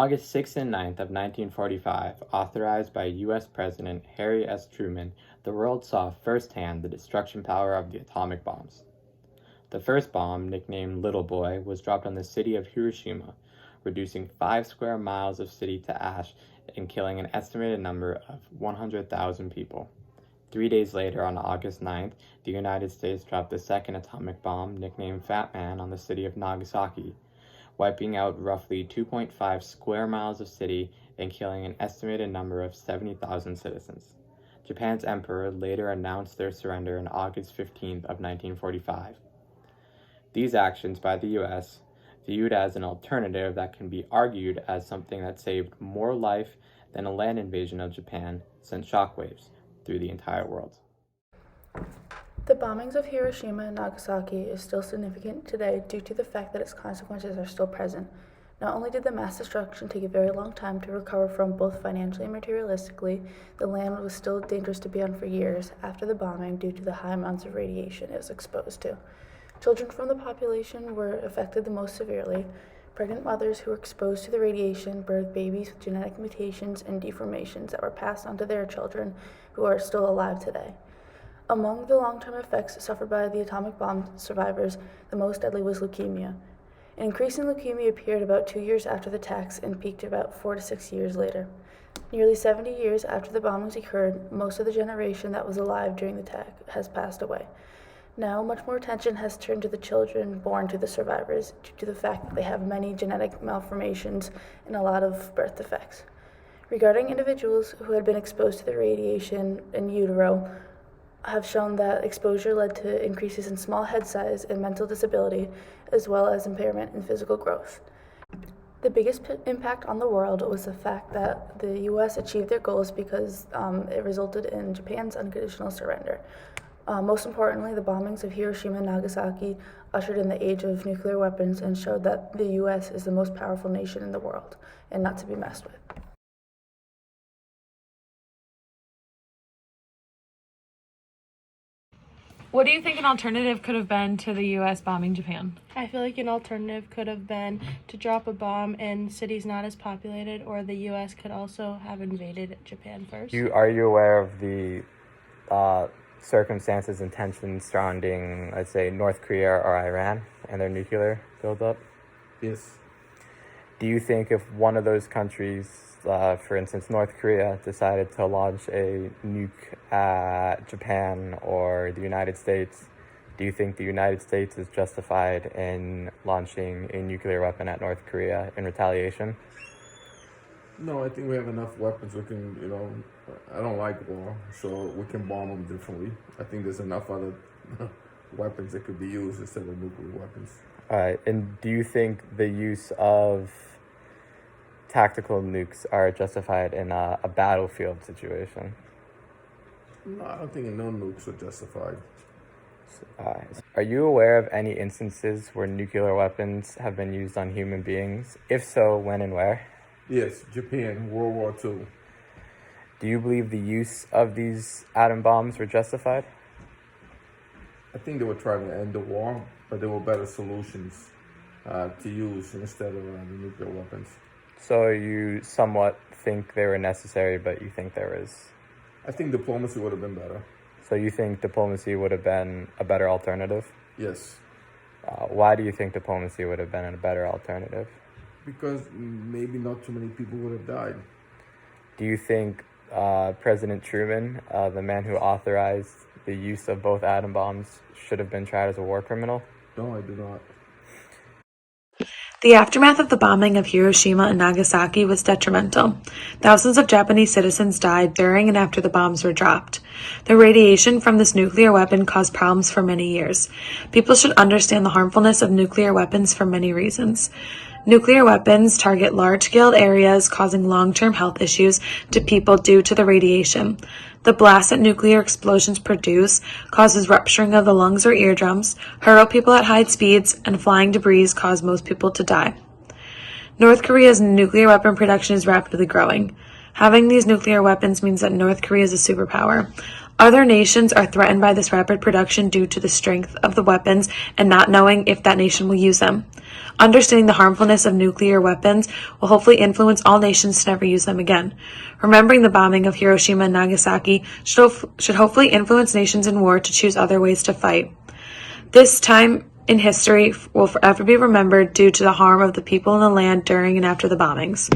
August 6th and 9th of 1945, authorized by U.S. President Harry S. Truman, the world saw firsthand the destruction power of the atomic bombs. The first bomb, nicknamed Little Boy, was dropped on the city of Hiroshima, reducing 5 square miles of city to ash and killing an estimated number of 100,000 people. 3 days later, on August 9th, the United States dropped the second atomic bomb, nicknamed Fat Man, on the city of Nagasaki, wiping out roughly 2.5 square miles of city and killing an estimated number of 70,000 citizens. Japan's emperor later announced their surrender on August 15th of 1945. These actions by the U.S., viewed as an alternative that can be argued as something that saved more life than a land invasion of Japan, sent shockwaves through the entire world. The bombings of Hiroshima and Nagasaki is still significant today due to the fact that its consequences are still present. Not only did the mass destruction take a very long time to recover from both financially and materialistically, the land was still dangerous to be on for years after the bombing due to the high amounts of radiation it was exposed to. Children from the population were affected the most severely. Pregnant mothers who were exposed to the radiation birthed babies with genetic mutations and deformations that were passed on to their children who are still alive today. Among the long-term effects suffered by the atomic bomb survivors, the most deadly was leukemia. An increase in leukemia appeared about 2 years after the attacks and peaked about 4 to 6 years later. Nearly 70 years after the bombings occurred, most of the generation that was alive during the attack has passed away. Now, much more attention has turned to the children born to the survivors due to the fact that they have many genetic malformations and a lot of birth defects. Regarding individuals who had been exposed to the radiation in utero, have shown that exposure led to increases in small head size and mental disability, as well as impairment in physical growth. The biggest impact on the world was the fact that the U.S. achieved their goals because it resulted in Japan's unconditional surrender. Most importantly, the bombings of Hiroshima and Nagasaki ushered in the age of nuclear weapons and showed that the U.S. is the most powerful nation in the world and not to be messed with. What do you think an alternative could have been to the U.S. bombing Japan? I feel like an alternative could have been to drop a bomb in cities not as populated, or the U.S. could also have invaded Japan first. Are you aware of the circumstances and tensions surrounding, let's say, North Korea or Iran and their nuclear buildup? Yes. Do you think if one of those countries, for instance, North Korea, decided to launch a nuke at Japan or the United States, do you think the United States is justified in launching a nuclear weapon at North Korea in retaliation? No, I think we have enough weapons. We can, I don't like war, so we can bomb them differently. I think there's enough other weapons that could be used instead of nuclear weapons. All right, and do you think the use of tactical nukes are justified in a battlefield situation? No, I don't think no nukes are justified. Are you aware of any instances where nuclear weapons have been used on human beings? If so, when and where? Yes, Japan, World War II. Do you believe the use of these atom bombs were justified? I think they were trying to end the war, but there were better solutions to use instead of the nuclear weapons. So you somewhat think they were necessary, but you think there is... I think diplomacy would have been better. So you think diplomacy would have been a better alternative? Yes. Why do you think diplomacy would have been a better alternative? Because maybe not too many people would have died. Do you think President Truman, the man who authorized the use of both atom bombs, should have been tried as a war criminal? No, I do not. The aftermath of the bombing of Hiroshima and Nagasaki was detrimental. Thousands of Japanese citizens died during and after the bombs were dropped. The radiation from this nuclear weapon caused problems for many years. People should understand the harmfulness of nuclear weapons for many reasons. Nuclear weapons target large-scale areas, causing long-term health issues to people due to the radiation. The blast that nuclear explosions produce causes rupturing of the lungs or eardrums, hurl people at high speeds, and flying debris cause most people to die. North Korea's nuclear weapon production is rapidly growing. Having these nuclear weapons means that North Korea is a superpower. Other nations are threatened by this rapid production due to the strength of the weapons and not knowing if that nation will use them. Understanding the harmfulness of nuclear weapons will hopefully influence all nations to never use them again. Remembering the bombing of Hiroshima and Nagasaki should hopefully influence nations in war to choose other ways to fight. This time in history will forever be remembered due to the harm of the people and the land during and after the bombings.